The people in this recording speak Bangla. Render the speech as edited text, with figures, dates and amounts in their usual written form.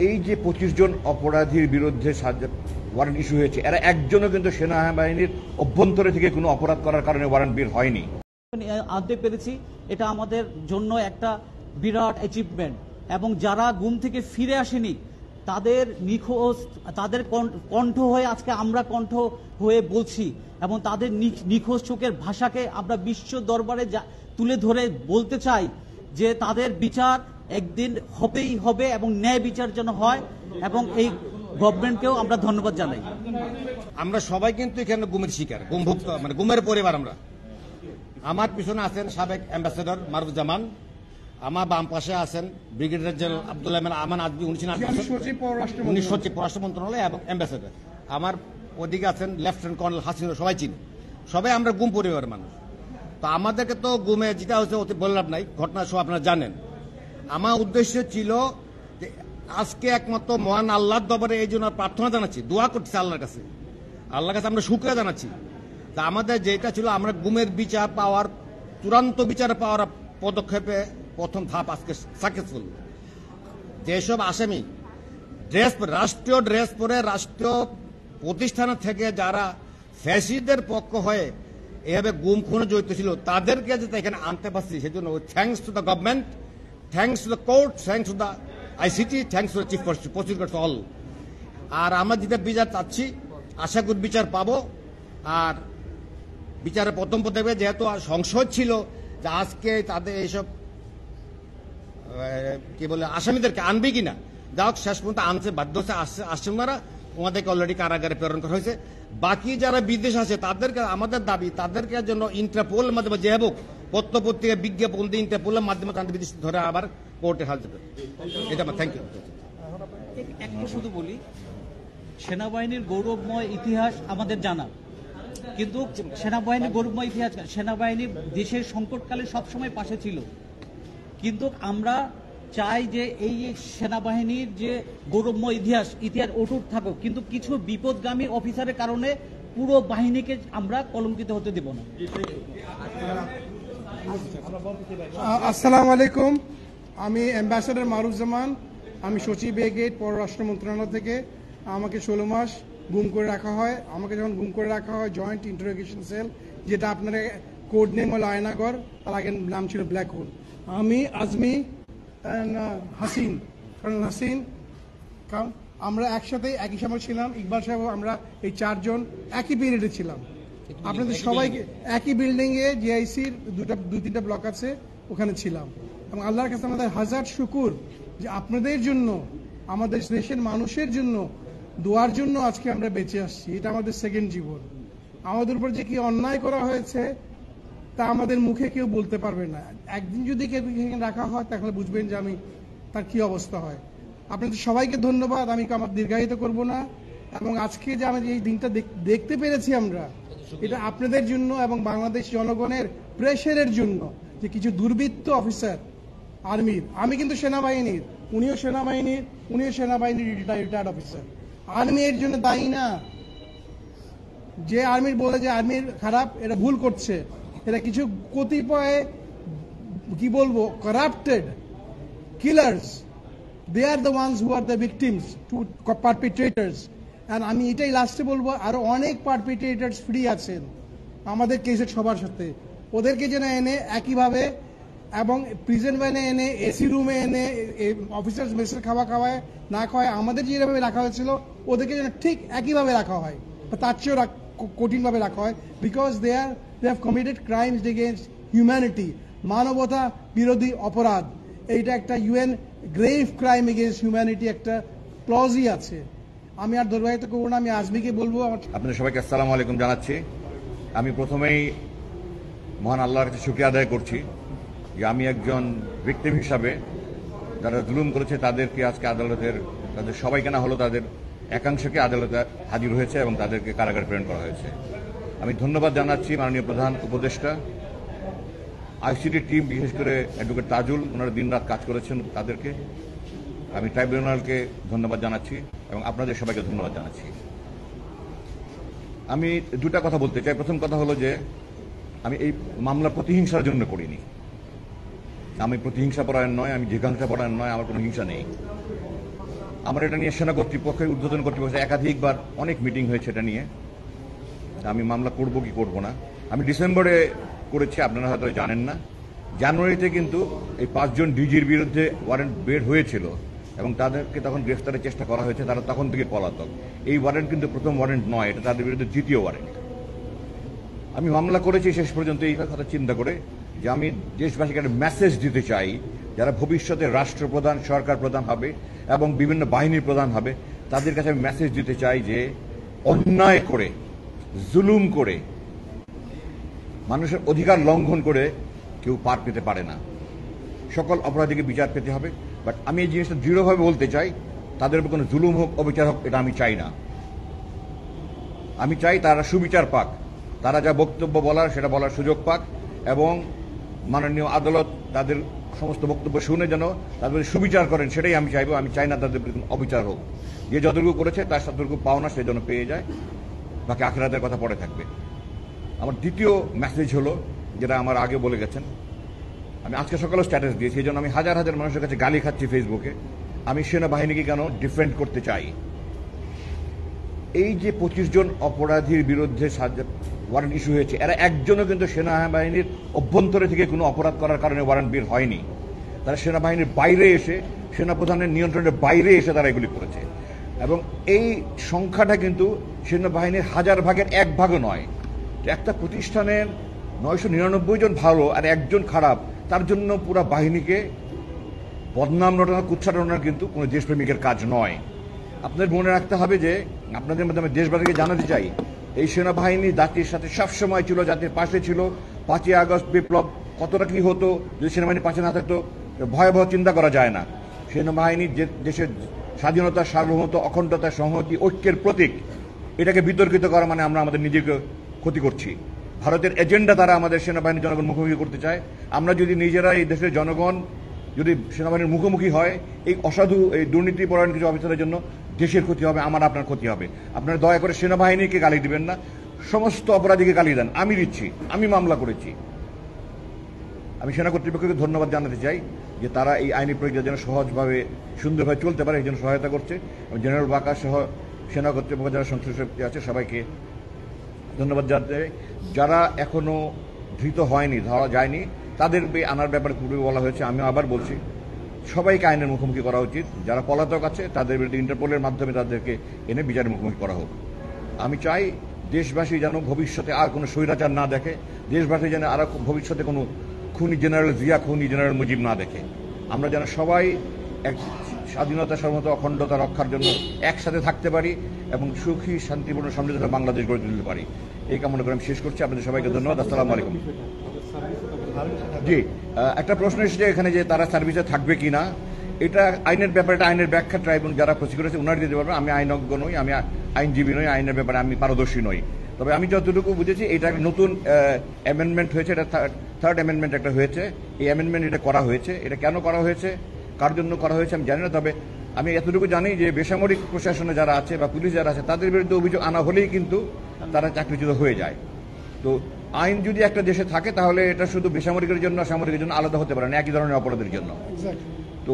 এই যে 25 জন অপরাধীর বিরুদ্ধে ওয়ারেন্ট ইস্যু হয়েছে, এরা একজনও কিন্তু সেনাবাহিনীর অভ্যন্তরে থেকে কোনো অপরাধ করার কারণে ওয়ারেন্ট বের হয়নি। আনতে পেরেছি, এটা আমাদের জন্য একটা বিরাট অ্যাচিভমেন্ট। এবং যারা গুম থেকে ফিরে আসেনি তাদের নিখোঁজ, তাদের কণ্ঠ হয়ে আজকে আমরা কণ্ঠ হয়ে বলছি, এবং তাদের নিখোঁজ চোখের ভাষাকে আমরা বিশ্ব দরবারে তুলে ধরে বলতে চাই যে তাদের বিচার একদিন হবেই হবে, এবং ন্যায় বিচার যেন হয়। এবং এই গভর্নমেন্টকেও আমরা ধন্যবাদ জানাই। আমরা সবাই কিন্তু এখানে গুমের শিকার, গুমভুক্ত, মানে গুমের পরিবার আমরা। আমার পিছনে আছেন সাবেক অ্যাম্বাসেডর মারুফুজ্জামান, আমার বাম পাশে আছেন ব্রিগেডিয়ার জেনারেল আব্দুল্লাহ আমান আজমি, উনি সচিব পররাষ্ট্র মন্ত্রণালয় এবং অ্যাম্বাসেডর। আমার ওদিকে আছেন লেফটেন্যান্ট কর্নেল হাসিন, সবাই চিনি, সবাই আমরা গুম পরিবারের মানুষ। তো আমাদেরকে তো গুমে যেটা হচ্ছে ওতে বললাম নাই, ঘটনা সব আপনারা জানেন। আমার উদ্দেশ্য ছিল যে আজকে একমাত্র মহান আল্লাহর দরবারে এই জন্য প্রার্থনা জানাচ্ছি, দোয়া করছি আল্লাহর কাছে, আল্লাহর কাছে আমরা শুকরিয়া জানাচ্ছি। তা আমাদের যেটা ছিল, আমরা গুমের বিচার পাওয়ার, চূড়ান্ত বিচার পাওয়ার পদক্ষেপে প্রথম ধাপ আজকে সাকসেসফুল। যেসব আসামি রাষ্ট্রীয় ড্রেস পরে রাষ্ট্রীয় প্রতিষ্ঠান থেকে যারা ফ্যাসিস্টদের পক্ষ হয়ে এভাবে গুম খুনে জড়িত ছিল, তাদেরকে যাতে এখানে আনতে পারছি, সেজন্য thanks to the government, thanks to the court, thanks to the ICT, thanks to the chief prosecutor all. আর আমরা যেটা বিচার চাচ্ছি, আশা করি বিচার পাবো। আর বিচারের প্রথম পদক্ষেপে যেহেতু সংশয় ছিল যে আজকে তাদের এইসব কি বলে আসামিদেরকে আনবে কিনা, যা হোক শেষ পর্যন্ত আনছে, বাধ্য হচ্ছে, আসছে ওনারা, ওনাদেরকে অলরেডি কারাগারে প্রেরণ করা হয়েছে। বাকি যারা বিদেশ আছে তাদেরকে, আমাদের দাবি তাদেরকে জন্য ইন্টারপোলের মাধ্যমে যে হোক পত্রপত্রিকা বিজ্ঞাপন দিয়ে ইন্টারপোলের মাধ্যমে তাদের বিদেশ ধরে আবার কোর্টে হাজতে। এটা আমার থ্যাংক ইউ। একটু শুধু বলি, সেনাবাহিনীর গৌরবময় ইতিহাস আমাদের জানা, কিন্তু সেনাবাহিনীর গৌরবময় ইতিহাস, সেনাবাহিনী দেশের সংকটকালে সবসময় পাশে ছিল। কিন্তু আমরা চাই যে এই সেনাবাহিনীর যে গৌরবময় ইতিহাস অটুট থাকুক, কিন্তু কিছু বিপদগামী অফিসারের কারণে পুরো বাহিনীকে আমরা কলঙ্কিত হতে দেব না। আসসালামু আলাইকুম, আমি অ্যাম্বাসেডর মারুফুজ্জামান, আমি সচিব ব্রিগেড পররাষ্ট্র মন্ত্রণালয় থেকে। আমাকে 16 মাস গুম করে রাখা হয়। আমাকে যখন গুম করে রাখা হয় জয়েন্ট ইন্টারোগেশন সেল, যেটা আপনার কোড নেম হলো আয়নাগর, তার আগের নাম ছিল ব্ল্যাক হোল। আমি আজমি হাসিন, আমরা একসাথে একই সময় ছিলাম। ইকবাল সাহেব, আমরা এই 4 জন একই পিরিয়ডে ছিলাম। আপনাদের সবাইকে একই বিল্ডিং এ জিআইসির 2-3টা ব্লক আছে, ওখানে ছিলাম। এবং আল্লাহর কাছে আমাদের হাজার শুকুর যে আপনাদের জন্য, আমাদের দেশের মানুষের জন্য দোয়ার জন্য আজকে আমরা বেঁচে আসছি। এটা আমাদের সেকেন্ড জীবন। আমাদের উপর যে কি অন্যায় করা হয়েছে তা আমাদের মুখে কেউ বলতে পারবে না। একদিন যদি কেউ রাখা হয় তাহলে বুঝবেন যে তার কি অবস্থা হয়। আপনাদের সবাইকে ধন্যবাদ, আমি আমার দীর্ঘায়িত করব না। এবং আজকে যে আমি এই দিনটা দেখতে পেরেছি আমরা, এটা আপনাদের জন্য এবং বাংলাদেশ জনগণের প্রেশারের জন্য, যে কিছু দুর্বৃত্ত অফিসার আর্মির, আমি কিন্তু সেনাবাহিনীর, উনিও সেনাবাহিনীর রিটায়ার্ড অফিসার। আর্মি এর জন্য দায়ী না। যে আর্মির বলে যে আর্মির খারাপ, এটা ভুল করছে। এরা কিছু কতিপয় কি বলবো corrupted killers, they are the ones who are the victims to perpetrators. and আমি এটাই লাস্টে বলবো, আরো অনেক পারপিট্রেটরস ফ্রি আছেন আমাদের কেসের সবার সাথে। ওদেরকে যেন এনে একইভাবে এবং প্রিজন ভ্যানে এনে, এসি রুমে এনে, অফিসার্স মেসের খাওয়া খাওয়ায় না খাওয়ায়, আমাদের যেভাবে রাখা হয়েছিল ওদেরকে যেন ঠিক একইভাবে রাখা হয়, তার চেয়েও কঠিনভাবে রাখা হয়। Because they have committed crimes against humanity, মানবতা বিরোধী অপরাধ। এইটা একটা UN grave crime against humanity একটা ক্লজই আছে। আমি আর দুর্বাহিত করবো না, আমি আজমিকে বলবো। আপনাদের সবাইকে আসসালামু আলাইকুম জানাচ্ছি। আমি প্রথমেই মহান আল্লাহর কাছে শুকরিয়া আদায় করছি যে আমি একজন ভিকটিম হিসাবে যারা জুলুম করেছে তাদেরকে আজকে তাদের সবাইকে না হলো তাদের একাংশকে আদালতে হাজির হয়েছে এবং তাদেরকে কারাগারে প্রেরণ করা হয়েছে। আমি ধন্যবাদ জানাচ্ছি মাননীয় প্রধান উপদেষ্টা, আইসিটি টিম, বিশেষ করে অ্যাডভোকেট তাজুল, ওনারা দিনরাত কাজ করেছেন। তাদেরকে আমি ট্রাইব্যুনালকে ধন্যবাদ জানাচ্ছি এবং আপনাদের সবাইকে ধন্যবাদ জানাচ্ছি। আমি দুটা কথা বলতে চাই। প্রথম কথা হলো যে আমি এই মামলা প্রতিহিংসার জন্য করিনি। আমি প্রতিহিংসা পরায়ণ নয়, আমি জিজ্ঞাসা পরায়ণ নয়, আমার কোনো হিংসা নেই। আমার এটা নিয়ে সেনা কর্তৃপক্ষের ঊর্ধ্বতন কর্তৃপক্ষের একাধিকবার অনেক মিটিং হয়েছে এটা নিয়ে। আমি মামলা করব কি করব না, আমি ডিসেম্বরে করেছি, আপনারা হয়তো জানেন না। জানুয়ারিতে কিন্তু এই 5 জন ডিজির বিরুদ্ধে ওয়ারেন্ট বের হয়েছিল এবং তাদেরকে তখন গ্রেফতারের চেষ্টা করা হয়েছে, তারা তখন থেকে পলাতক। এই ওয়ারেন্ট কিন্তু প্রথম ওয়ারেন্ট নয়, এটা তাদের বিরুদ্ধে দ্বিতীয় ওয়ারেন্ট। আমি মামলা করেছি শেষ পর্যন্ত এই কথা চিন্তা করে যে আমি দেশবাসীকে একটা মেসেজ দিতে চাই, যারা ভবিষ্যতে রাষ্ট্রপ্রধান, সরকার প্রধান হবে এবং বিভিন্ন বাহিনীর প্রধান হবে, তাদের কাছে আমি মেসেজ দিতে চাই যে অন্যায় করে, জুলুম করে, মানুষের অধিকার লঙ্ঘন করে কেউ পার পেতে পারে না। সকল অপরাধীকে বিচার পেতে হবে। বাট আমি এই জিনিসটা দৃঢ়ভাবে বলতে চাই, তাদের উপর কোনো জুলুম হোক, অবিচার হোক, এটা আমি চাই না। আমি চাই তারা সুবিচার পাক, তারা যা বক্তব্য বলার সেটা বলার সুযোগ পাক এবং মাননীয় আদালত তাদের সমস্ত বক্তব্য শুনে যেন তাদের সুবিচার করেন, সেটাই আমি চাইবো। আমি চাই না তাদের কোনো অবিচার হোক। যে যতটুকু করেছে তার যতটুকু পাওনা সে যেন পেয়ে যায়, বাকি আখিরাতের কথা পরে থাকবে। আমার দ্বিতীয় মেসেজ হলো, যেটা আমার আগে বলে গেছেন, আমি আজকে সকালে স্ট্যাটাস দিয়েছি, এই জন্য আমি হাজার হাজার মানুষের কাছে গালি খাচ্ছি ফেসবুকে। আমি সেনাবাহিনীকে কেন ডিফেন্ড করতে চাই। এই যে 25 জন অপরাধীর বিরুদ্ধে ওয়ারেন্ট ইস্যু হয়েছে, এরা একজনও কিন্তু সেনাবাহিনীর অভ্যন্তরে থেকে কোনো অপরাধ করার কারণে ওয়ারেন্ট বের হয়নি। তারা সেনাবাহিনীর বাইরে এসে, সেনাপ্রধানের নিয়ন্ত্রণের বাইরে এসে তারা এগুলি করেছে। এবং এই সংখ্যাটা কিন্তু সেনাবাহিনীর 1000 ভাগের 1 ভাগও নয়। একটা প্রতিষ্ঠানের 999 জন ভালো আর একজন খারাপ, তার জন্য পুরো বাহিনীকে বদনাম রটানো, কুৎসা রটানোর কিন্তু কোনো দেশপ্রেমিকের কাজ নয়। আপনাদের মনে রাখতে হবে যে, আপনাদের মাধ্যমে দেশবাসীকে জানাতে চাই, এই সেনাবাহিনী জাতির সাথে সবসময় ছিল, জাতির পাশে ছিল। 5ই আগস্ট বিপ্লব কতটা কি হতো যদি সেনাবাহিনী পাশে না থাকতো, ভয়াবহ চিন্তা করা যায় না। সেনাবাহিনী যে দেশের স্বাধীনতা, সার্বভৌমত্ব, অখণ্ডতা, সংহতি, ঐক্যের প্রতীক, এটাকে বিতর্কিত করা মানে আমরা আমাদের নিজেকে ক্ষতি করছি। ভারতের এজেন্ডা তারা আমাদের সেনাবাহিনীর জনগণ মুখোমুখি করতে চায়। আমরা যদি নিজেরা, এই দেশের জনগণ যদি সেনাবাহিনীর মুখোমুখি হয়, এই অসাধু, এই দুর্নীতিপরায়ণ কিছু অফিসারের জন্য দেশের ক্ষতি হবে, আমার আপনার ক্ষতি হবে। আপনারা দয়া করে সেনাবাহিনীকে গালি দিবেন না, সমস্ত অপরাধীকে গালি দেন। আমি দিচ্ছি, আমি মামলা করেছি। আমি সেনা কর্তৃপক্ষকে ধন্যবাদ জানাতে চাই যে তারা এই আইনি প্রক্রিয়া যেন সহজভাবে, সুন্দরভাবে চলতে পারে, এই জন্য সহায়তা করছে। জেনারেল বাকা সহ সেনা কর্তৃপক্ষ যারা সংশ্লিষ্ট আছে সবাইকে ধন্যবাদ জানাতে। যারা এখনো ধৃত হয়নি, ধরা যায়নি, তাদের আনার ব্যাপারে পূর্বে বলা হয়েছে। আমি আবার বলছি, সবাইকে আইনের মুখোমুখি করা উচিত। যারা পলাতক আছে তাদের বিরুদ্ধে ইন্টারপোলের মাধ্যমে তাদেরকে এনে বিচারের মুখোমুখি করা হোক। আমি চাই দেশবাসী যেন ভবিষ্যতে আর কোনো স্বৈরাচার না দেখে, দেশবাসী যেন আর ভবিষ্যতে কোনো খুনি জেনারেল জিয়া, খুনি জেনারেল মুজিব না দেখে। আমরা যেন সবাই এক স্বাধীনতা, সার্বভৌমত্ব, অখণ্ডতা রক্ষার জন্য একসাথে থাকতে পারি এবং সুখী, শান্তিপূর্ণ, সমৃদ্ধ বাংলাদেশ গড়ে তুলতে পারি। এই কামনা করে আমি শেষ করছি। আপনাদের সবাইকে ধন্যবাদ। আসসালামু আলাইকুম। জি, একটা প্রশ্ন এসেছে এখানে যে তারা সার্ভিসে থাকবে কিনা। এটা আইনের ব্যাপারে, এটা আইনের ব্যাখ্যা ট্রাইব্যুনাল যারা প্রসিকিউটর আছে ওনারা দিতে পারবেন। আমি আইনজ্ঞ নই, আমি আইনজীবী নই, আইনের ব্যাপারে আমি পারদর্শী নই। তবে আমি যতটুকু বুঝেছি, এটা একটা নতুন অ্যামেন্ডমেন্ট হয়েছে, এটা থার্ড অ্যামেন্ডমেন্ট একটা হয়েছে। এই অ্যামেন্ডমেন্ট এটা করা হয়েছে। এটা কেন করা হয়েছে, কার জন্য করা হয়েছে আমি জানি না। তবে আমি এতটুকু জানি যে বেসামরিক প্রশাসনে যারা আছে বা পুলিশ যারা আছে তাদের বিরুদ্ধে অভিযোগ আনা হলেই কিন্তু তারা চাকরিচ্যুত হয়ে যায়। তো আইন যদি একটা দেশে থাকে তাহলে এটা শুধু বেসামরিকের জন্য, সামরিকের জন্য আলাদা হতে পারে না, একই ধরনের অপরাধের জন্য। তো